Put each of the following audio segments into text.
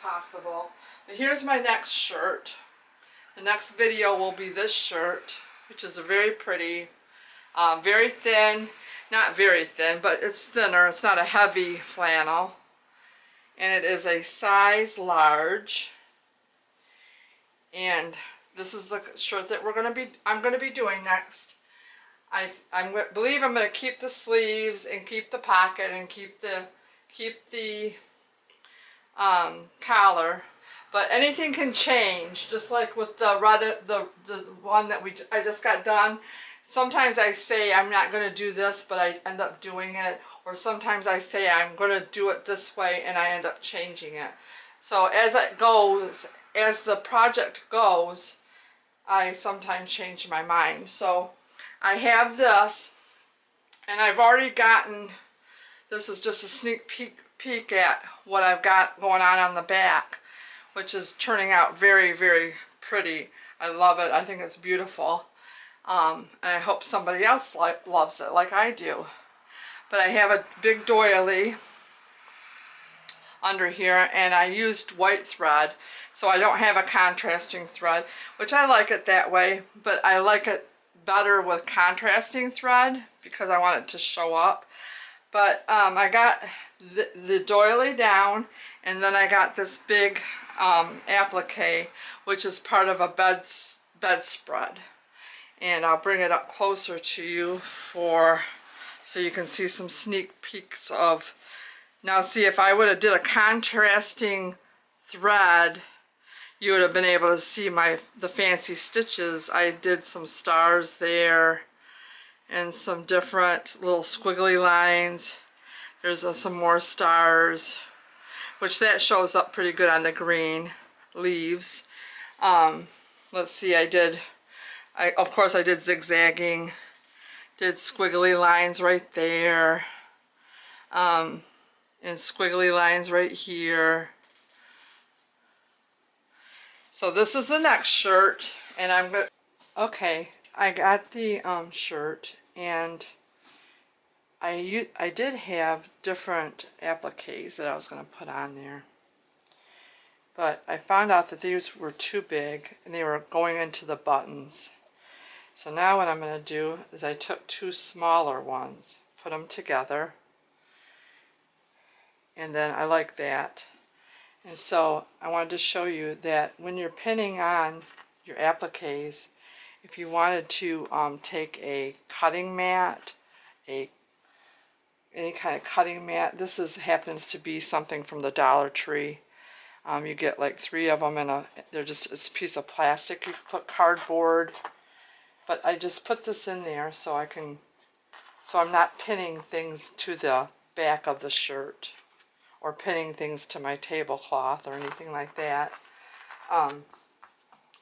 possible. But here's my next shirt. The next video will be this shirt, which is a very pretty, very thin, not very thin, but it's thinner. It's not a heavy flannel. And it is a size large. And this is the shirt that I'm going to be doing next. I believe I'm going to keep the sleeves and keep the pocket and keep the collar, but anything can change. Just like with the one that I just got done. Sometimes I say I'm not going to do this, but I end up doing it. Or sometimes I say I'm going to do it this way, and I end up changing it. So as it goes, as the project goes, I sometimes change my mind. So I have this, and I've already gotten, this is just a sneak peek at what I've got going on the back, which is turning out very, very pretty. I love it. I think it's beautiful. And I hope somebody else loves it like I do. But I have a big doily under here, and I used white thread, so I don't have a contrasting thread, which I like it that way, but I like it better with contrasting thread because I want it to show up. But I got the doily down, and then I got this big applique, which is part of a bedspread. And I'll bring it up closer to you so you can see some sneak peeks of. Now see, if I would have did a contrasting thread, you would have been able to see the fancy stitches. I did some stars there and some different little squiggly lines. There's some more stars, which that shows up pretty good on the green leaves. Let's see, of course I did zigzagging, did squiggly lines right there, and squiggly lines right here. So this is the next shirt, and okay, I got the shirt, and I did have different appliques that I was going to put on there, but I found out that these were too big and they were going into the buttons. So now what I'm going to do is I took two smaller ones, put them together, and then I like that. And so I wanted to show you that when you're pinning on your appliques, if you wanted to take a cutting mat, any kind of cutting mat, this happens to be something from the Dollar Tree. You get like 3 of them they're just a piece of plastic. You can put cardboard, but I just put this in there so I'm not pinning things to the back of the shirt or pinning things to my tablecloth or anything like that.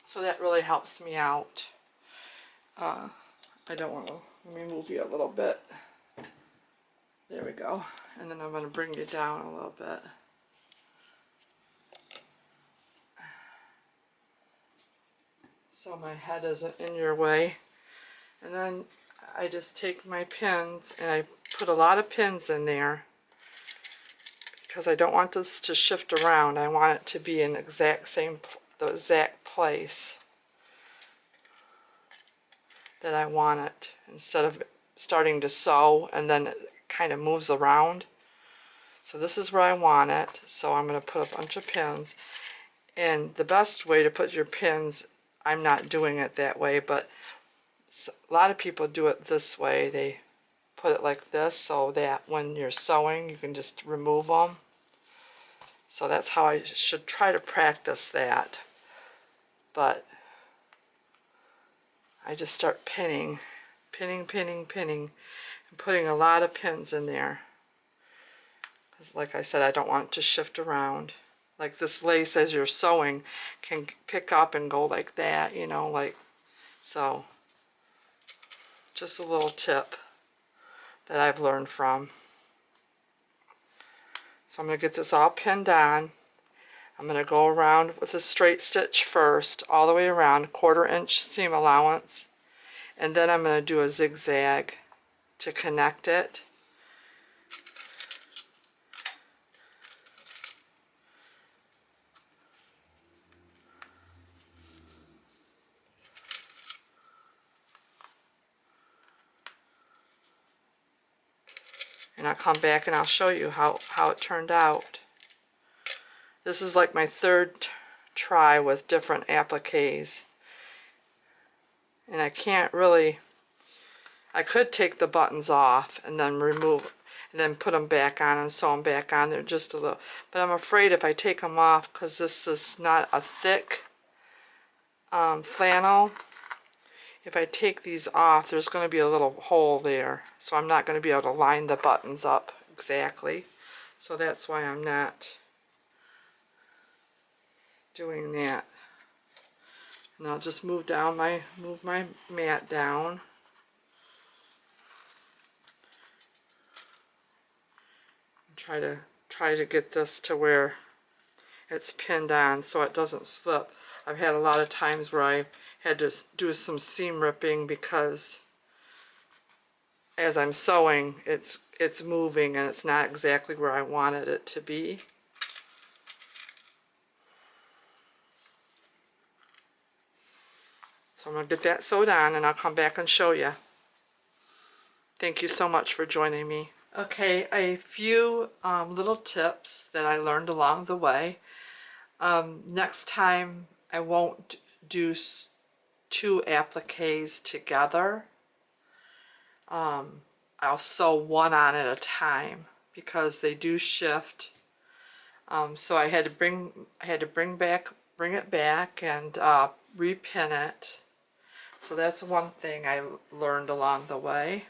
So that really helps me out. I don't want to, let me move you a little bit. There we go. And then I'm going to bring you down a little bit. So my head isn't in your way. And then I just take my pins and I put a lot of pins in there because I don't want this to shift around. I want it to be in the exact place that I want it, instead of starting to sew and then it kind of moves around. So this is where I want it. So I'm going to put a bunch of pins. And the best way to put your pins, I'm not doing it that way, but a lot of people do it this way. They put it like this so that when you're sewing you can just remove them. So that's how I should try to practice that. But I just start pinning, and putting a lot of pins in there. Like I said, I don't want it to shift around. Like this lace, as you're sewing, can pick up and go like that, you know, like so. Just a little tip that I've learned from. So I'm going to get this all pinned on. I'm going to go around with a straight stitch first, all the way around, 1/4 inch seam allowance, and then I'm going to do a zigzag to connect it. and I'll come back and I'll show you how it turned out. This is like my third try with different appliques, and I can't really, I could take the buttons off and then remove and then put them back on and sew them back on there just a little, but I'm afraid if I take them off, because this is not a thick flannel, if I take these off there's going to be a little hole there, so I'm not going to be able to line the buttons up exactly, so that's why I'm not doing that. And I'll just move my mat down. Try to get this to where it's pinned on so it doesn't slip. I've had a lot of times where I had to do some seam ripping because as I'm sewing it's moving and it's not exactly where I wanted it to be. So I'm going to get that sewed on and I'll come back and show you. Thank you so much for joining me. Okay, a few little tips that I learned along the way. Next time I won't do two appliques together. I'll sew one on at a time because they do shift. So I had to bring it back and repin it. So that's one thing I learned along the way.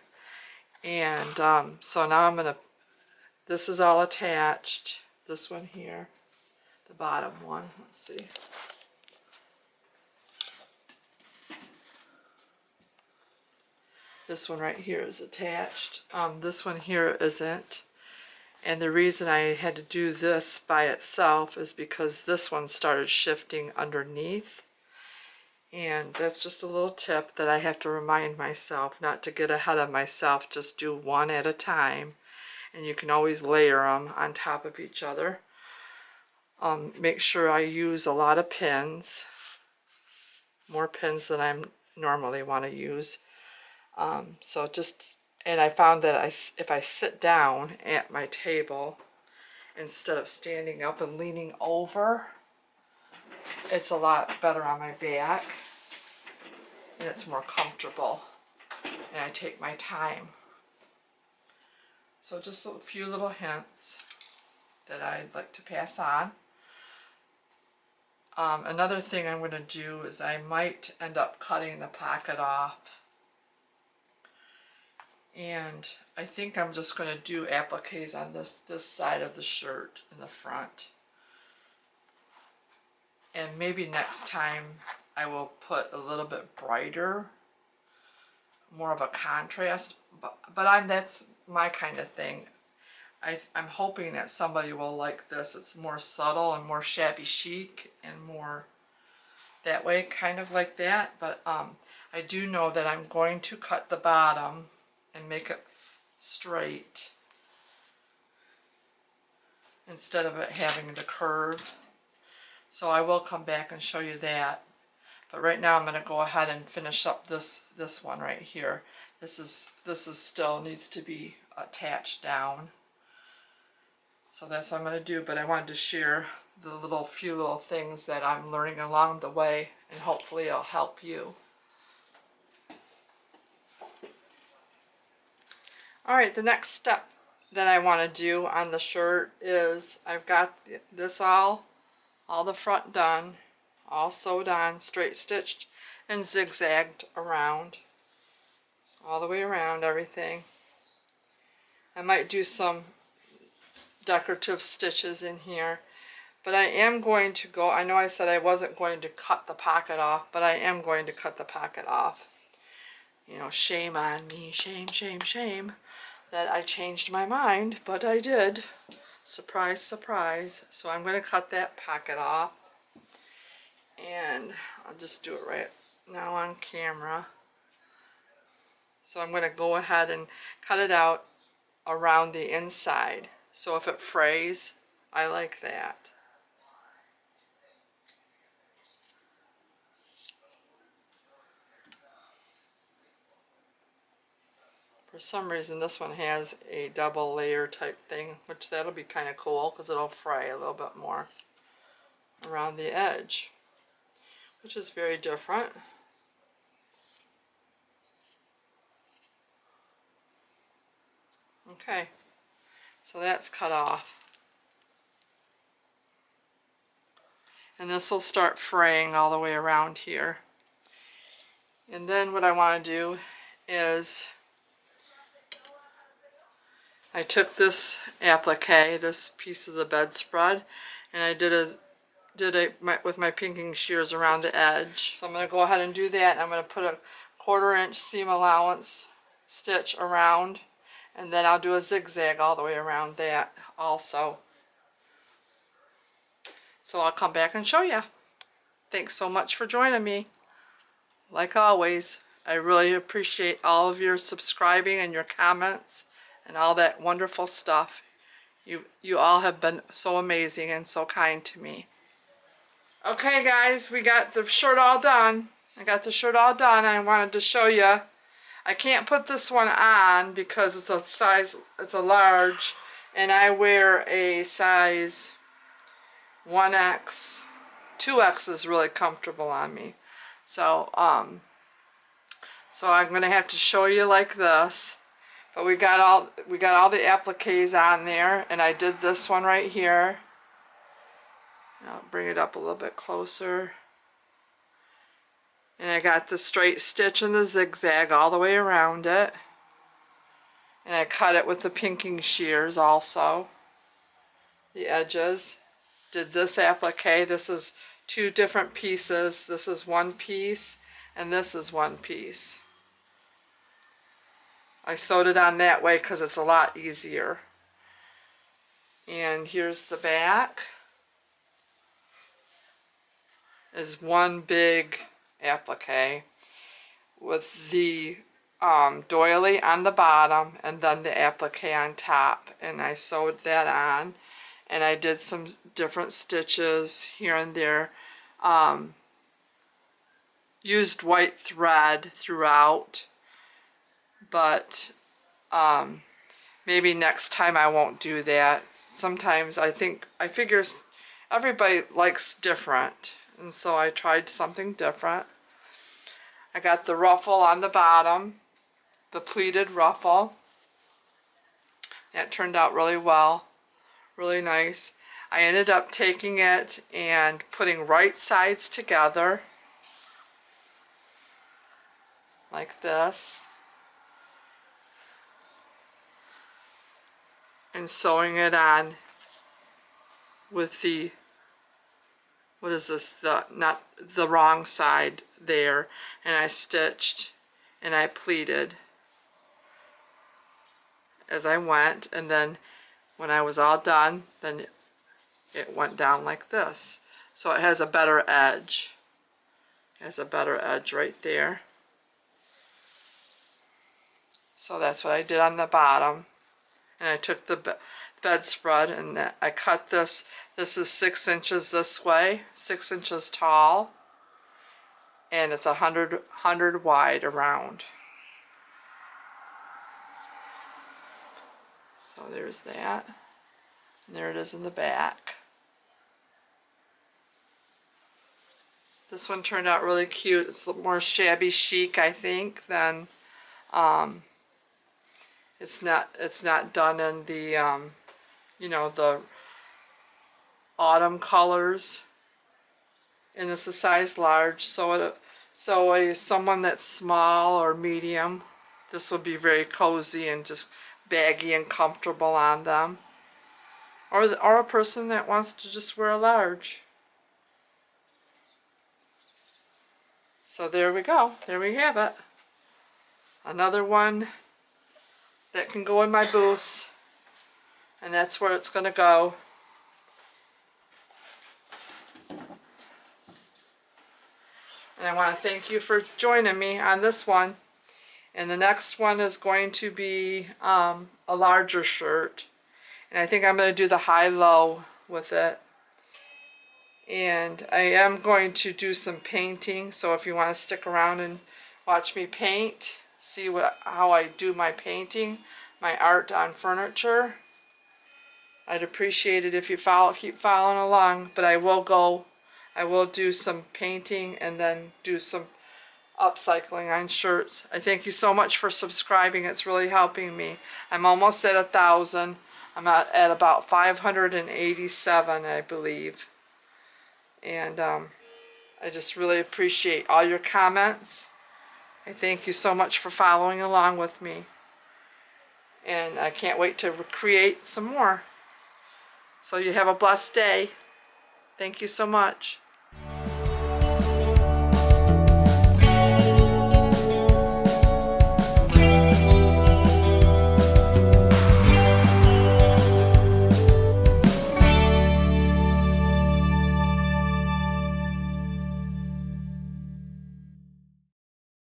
And so now I'm gonna, this is all attached, this one here, the bottom one, let's see. This one right here is attached. This one here isn't. And the reason I had to do this by itself is because this one started shifting underneath. And that's just a little tip that I have to remind myself not to get ahead of myself. Just do one at a time. And you can always layer them on top of each other. Make sure I use a lot of pins. More pins than I normally want to use. So just, and I found that if I sit down at my table instead of standing up and leaning over, it's a lot better on my back and it's more comfortable and I take my time. So just a few little hints that I'd like to pass on. Another thing I'm going to do is I might end up cutting the pocket off. And I think I'm just going to do appliques on this side of the shirt in the front. And maybe next time I will put a little bit brighter, more of a contrast. But that's my kind of thing. I'm hoping that somebody will like this. It's more subtle and more shabby chic and more that way, kind of like that. But I do know that I'm going to cut the bottom and make it straight instead of it having the curve. So I will come back and show you that. But right now I'm going to go ahead and finish up this one right here. This is still needs to be attached down. So that's what I'm going to do, but I wanted to share the few little things that I'm learning along the way, and hopefully it'll help you. Alright, the next step that I want to do on the shirt is I've got this all the front done, all sewed on, straight stitched and zigzagged around, all the way around everything. I might do some decorative stitches in here, but I am going to go, I know I said I wasn't going to cut the pocket off, but I am going to cut the pocket off. You know, shame on me, shame, shame, shame that I changed my mind, but I did. Surprise, surprise. So I'm going to cut that pocket off, and I'll just do it right now on camera. So I'm going to go ahead and cut it out around the inside. So if it frays, I like that. For some reason this one has a double layer type thing, which that'll be kind of cool because it'll fray a little bit more around the edge, which is very different. Okay, so that's cut off. And this will start fraying all the way around here. And then what I want to do is I took this applique, this piece of the bedspread, and I did with my pinking shears around the edge. So I'm going to go ahead and do that. I'm going to put a 1/4 inch seam allowance stitch around, and then I'll do a zigzag all the way around that also. So I'll come back and show you. Thanks so much for joining me. Like always, I really appreciate all of your subscribing and your comments and all that wonderful stuff. You all have been so amazing and so kind to me. Okay guys, we got the shirt all done. I got the shirt all done. I wanted to show you. I can't put this one on because it's a large, and I wear a size 1X. 2X is really comfortable on me. So I'm gonna have to show you like this. But we got all the appliques on there, and I did this one right here. I'll bring it up a little bit closer. And I got the straight stitch and the zigzag all the way around it. And I cut it with the pinking shears also. The edges. Did this applique. This is 2 different pieces. This is 1 piece, and this is 1 piece. I sewed it on that way because it's a lot easier. And here's the back. Is 1 big applique with the doily on the bottom and then the applique on top. And I sewed that on, and I did some different stitches here and there. Used white thread throughout. But maybe next time I won't do that. Sometimes I figure everybody likes different, and so I tried something different. I got the ruffle on the bottom, the pleated ruffle. That turned out really well, really nice. I ended up taking it and putting right sides together like this. And sewing it on with the, what is this, not the wrong side there, and I stitched and I pleated as I went, and then when I was all done, then it went down like this. So it has a better edge. It has a better edge right there. So that's what I did on the bottom. And I took the bedspread and I cut this. This is 6 inches this way, 6 inches tall, and it's 100 wide around. So there's that. And there it is in the back. This one turned out really cute. It's a little more shabby chic, I think, than it's not done in the you know, the autumn colors. And this is size large, so someone that's small or medium, this will be very cozy and just baggy and comfortable on them. Or a person that wants to just wear a large. So there we go. There we have it. Another one that can go in my booth. And that's where it's going to go. And I want to thank you for joining me on this one. And the next one is going to be a larger shirt. And I think I'm going to do the high-low with it. And I am going to do some painting. So if you want to stick around and watch me paint, see how I do my painting, my art on furniture. I'd appreciate it if you keep following along, but I will do some painting and then do some upcycling on shirts. I thank you so much for subscribing. It's really helping me. I'm almost at 1,000. I'm at about 587, I believe. And I just really appreciate all your comments. I thank you so much for following along with me. And I can't wait to create some more. So you have a blessed day. Thank you so much.